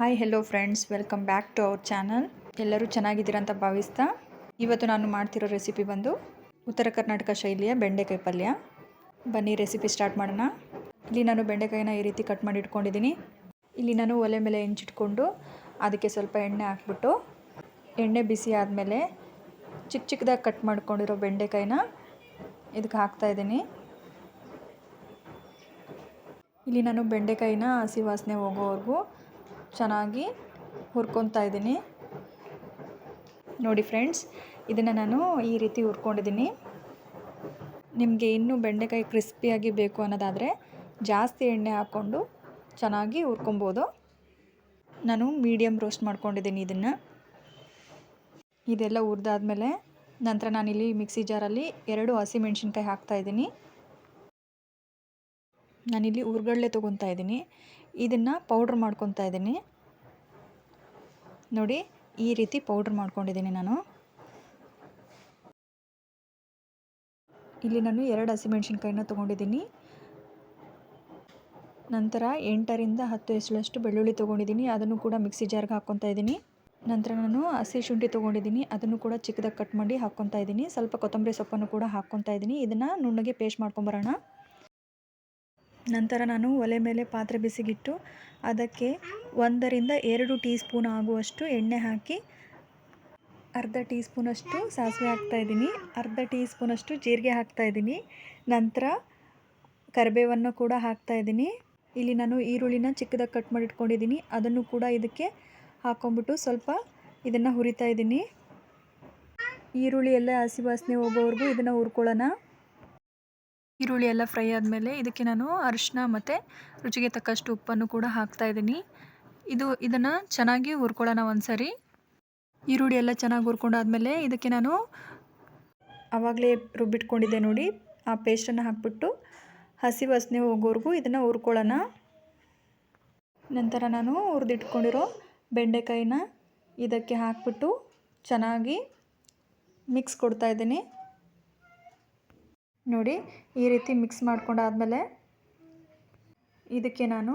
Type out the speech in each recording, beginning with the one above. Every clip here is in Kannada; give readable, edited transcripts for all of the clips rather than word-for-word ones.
Hi hello friends, welcome back to our channel. ಎಲ್ಲರೂ ಚೆನ್ನಾಗಿದ್ದೀರಾ ಅಂತ ಭಾವಿಸ್ತಾ ಇವತ್ತು ನಾನು ಮಾಡ್ತಿರೋ ರೆಸಿಪಿ ಬಂದು ಉತ್ತರ ಕರ್ನಾಟಕ ಶೈಲಿಯ ಬೆಂಡೆಕಾಯಿ ಪಲ್ಯ. ಬನ್ನಿ ರೆಸಿಪಿ ಸ್ಟಾರ್ಟ್ ಮಾಡೋಣ. ಇಲ್ಲಿ ನಾನು ಬೆಂಡೆಕಾಯಿನ ಈ ರೀತಿ ಕಟ್ ಮಾಡಿ ಇಟ್ಕೊಂಡಿದ್ದೀನಿ. ಇಲ್ಲಿ ನಾನು ಒಲೆ ಮೇಲೆ ಹೆಂಚಿಟ್ಕೊಂಡು ಅದಕ್ಕೆ ಸ್ವಲ್ಪ ಎಣ್ಣೆ ಹಾಕ್ಬಿಟ್ಟು ಎಣ್ಣೆ ಬಿಸಿ ಆದಮೇಲೆ ಚಿಕ್ಕ ಚಿಕ್ಕದಾಗಿ ಕಟ್ ಮಾಡ್ಕೊಂಡಿರೋ ಬೆಂಡೆಕಾಯಿನ ಇದಕ್ಕೆ ಹಾಕ್ತಾಯಿದ್ದೀನಿ. ಇಲ್ಲಿ ನಾನು ಬೆಂಡೆಕಾಯಿನ ಹಸಿ ವಾಸನೆ ಹೋಗೋವರೆಗೂ ಚೆನ್ನಾಗಿ ಹುರ್ಕೊತಾ ಇದ್ದೀನಿ. ನೋಡಿ ಫ್ರೆಂಡ್ಸ್, ಇದನ್ನು ನಾನು ಈ ರೀತಿ ಹುರ್ಕೊಂಡಿದ್ದೀನಿ. ನಿಮಗೆ ಇನ್ನೂ ಬೆಂಡೆಕಾಯಿ ಕ್ರಿಸ್ಪಿಯಾಗಿ ಬೇಕು ಅನ್ನೋದಾದರೆ ಜಾಸ್ತಿ ಎಣ್ಣೆ ಹಾಕ್ಕೊಂಡು ಚೆನ್ನಾಗಿ ಹುರ್ಕೊಬೋದು. ನಾನು ಮೀಡಿಯಮ್ ರೋಸ್ಟ್ ಮಾಡ್ಕೊಂಡಿದ್ದೀನಿ. ಇದೆಲ್ಲ ಹುರಿದಾದ್ಮೇಲೆ ನಂತರ ನಾನಿಲ್ಲಿ ಮಿಕ್ಸಿ ಜಾರಲ್ಲಿ 2 ಹಸಿಮೆಣ್ಸಿನ್ಕಾಯಿ ಹಾಕ್ತಾಯಿದ್ದೀನಿ. ನಾನಿಲ್ಲಿ ಹುರ್ಗಡ್ಲೆ ತೊಗೊತಾ ಇದ್ದೀನಿ. ಇದನ್ನು ಪೌಡ್ರ್ ಮಾಡ್ಕೊತಾ ಇದ್ದೀನಿ. ನೋಡಿ, ಈ ರೀತಿ ಪೌಡ್ರ್ ಮಾಡ್ಕೊಂಡಿದ್ದೀನಿ ನಾನು. ಇಲ್ಲಿ ನಾನು 2 ಹಸಿಮೆಣ್ಸಿನ್ಕಾಯಿನ ತೊಗೊಂಡಿದ್ದೀನಿ. ನಂತರ 8ರಿಂದ 10 ಎಸಳಷ್ಟು ಬೆಳ್ಳುಳ್ಳಿ ತೊಗೊಂಡಿದ್ದೀನಿ. ಅದನ್ನು ಕೂಡ ಮಿಕ್ಸಿ ಜಾರ್ಗೆ ಹಾಕ್ಕೊತಾ ಇದ್ದೀನಿ. ನಂತರ ನಾನು ಹಸಿ ಶುಂಠಿ ತೊಗೊಂಡಿದ್ದೀನಿ. ಅದನ್ನು ಕೂಡ ಚಿಕ್ಕದಾಗಿ ಕಟ್ ಮಾಡಿ ಹಾಕ್ಕೊತಾ ಇದ್ದೀನಿ. ಸ್ವಲ್ಪ ಕೊತ್ತಂಬರಿ ಸೊಪ್ಪನ್ನು ಕೂಡ ಹಾಕ್ಕೊತಾ ಇದ್ದೀನಿ. ಇದನ್ನು ನುಣ್ಣಗೆ ಪೇಸ್ಟ್ ಮಾಡ್ಕೊಂಬರೋಣ. ನಂತರ ನಾನು ಒಲೆ ಮೇಲೆ ಪಾತ್ರೆ ಬಿಸಿಗಿಟ್ಟು ಅದಕ್ಕೆ 1ರಿಂದ 2 ಟೀ ಸ್ಪೂನ್ ಆಗುವಷ್ಟು ಎಣ್ಣೆ ಹಾಕಿ ಅರ್ಧ ಟೀ ಸ್ಪೂನಷ್ಟು ಸಾಸಿವೆ ಹಾಕ್ತಾಯಿದ್ದೀನಿ. ಅರ್ಧ ಟೀ ಸ್ಪೂನಷ್ಟು ಜೀರಿಗೆ ಹಾಕ್ತಾಯಿದ್ದೀನಿ. ನಂತರ ಕರಿಬೇವನ್ನು ಕೂಡ ಹಾಕ್ತಾಯಿದ್ದೀನಿ. ಇಲ್ಲಿ ನಾನು ಈರುಳ್ಳಿನ ಚಿಕ್ಕದಾಗಿ ಕಟ್ ಮಾಡಿ ಇಟ್ಕೊಂಡಿದ್ದೀನಿ. ಅದನ್ನು ಕೂಡ ಇದಕ್ಕೆ ಹಾಕ್ಕೊಂಬಿಟ್ಟು ಸ್ವಲ್ಪ ಇದನ್ನು ಹುರಿತಾ ಇದ್ದೀನಿ. ಈರುಳ್ಳಿ ಎಲ್ಲ ಹಸಿ ವಾಸನೆ ಹೋಗೋವರೆಗೂ ಇದನ್ನು ಹುರ್ಕೊಳ್ಳೋಣ. ಈರುಳ್ಳಿ ಎಲ್ಲ ಫ್ರೈ ಆದಮೇಲೆ ಇದಕ್ಕೆ ನಾನು ಅರಿಶಿನ ಮತ್ತು ರುಚಿಗೆ ತಕ್ಕಷ್ಟು ಉಪ್ಪನ್ನು ಕೂಡ ಹಾಕ್ತಾಯಿದ್ದೀನಿ. ಇದನ್ನು ಚೆನ್ನಾಗಿ ಹುರ್ಕೊಳ್ಳೋಣ ಒಂದ್ಸರಿ. ಈರುಳ್ಳಿ ಎಲ್ಲ ಚೆನ್ನಾಗಿ ಹುರ್ಕೊಂಡಾದ್ಮೇಲೆ ಇದಕ್ಕೆ ನಾನು ಆವಾಗಲೇ ರುಬ್ಬಿಟ್ಕೊಂಡಿದ್ದೆ ನೋಡಿ, ಆ ಪೇಸ್ಟನ್ನು ಹಾಕ್ಬಿಟ್ಟು ಹಸಿ ವಾಸನೆ ಹೋಗೋವರೆಗೂ ಇದನ್ನು ಹುರ್ಕೊಳ್ಳೋಣ. ನಂತರ ನಾನು ಹುರಿದಿಟ್ಕೊಂಡಿರೋ ಬೆಂಡೆಕಾಯಿನ ಇದಕ್ಕೆ ಹಾಕ್ಬಿಟ್ಟು ಚೆನ್ನಾಗಿ ಮಿಕ್ಸ್ ಕೊಡ್ತಾಯಿದ್ದೀನಿ. ನೋಡಿ, ಈ ರೀತಿ ಮಿಕ್ಸ್ ಮಾಡ್ಕೊಂಡಾದ್ಮೇಲೆ ಇದಕ್ಕೆ ನಾನು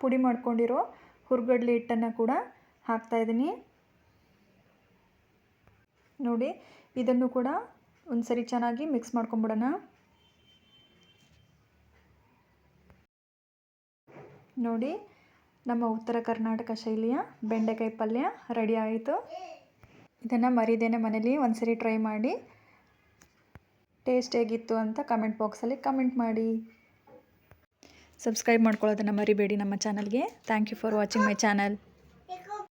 ಪುಡಿ ಮಾಡ್ಕೊಂಡಿರೋ ಹುರ್ಗಡ್ಲೆ ಹಿಟ್ಟನ್ನು ಕೂಡ ಹಾಕ್ತಾಯಿದ್ದೀನಿ. ನೋಡಿ, ಇದನ್ನು ಕೂಡ ಒಂದ್ಸರಿ ಚೆನ್ನಾಗಿ ಮಿಕ್ಸ್ ಮಾಡ್ಕೊಂಬಿಡೋಣ. ನೋಡಿ, ನಮ್ಮ ಉತ್ತರ ಕರ್ನಾಟಕ ಶೈಲಿಯ ಬೆಂಡೆಕಾಯಿ ಪಲ್ಯ ರೆಡಿ ಆಯಿತು. ಇದನ್ನು ಮರಿದೇನೆ ಮನೇಲಿ ಒಂದ್ಸರಿ ಟ್ರೈ ಮಾಡಿ ಟೇಸ್ಟ್ ಹೇಗಿತ್ತು ಅಂತ ಕಮೆಂಟ್ ಬಾಕ್ಸಲ್ಲಿ ಕಮೆಂಟ್ ಮಾಡಿ. ಸಬ್ಸ್ಕ್ರೈಬ್ ಮಾಡ್ಕೊಳ್ಳೋದನ್ನು ಮರಿಬೇಡಿ ನಮ್ಮ ಚಾನಲ್ಗೆ. Thank you for watching my channel.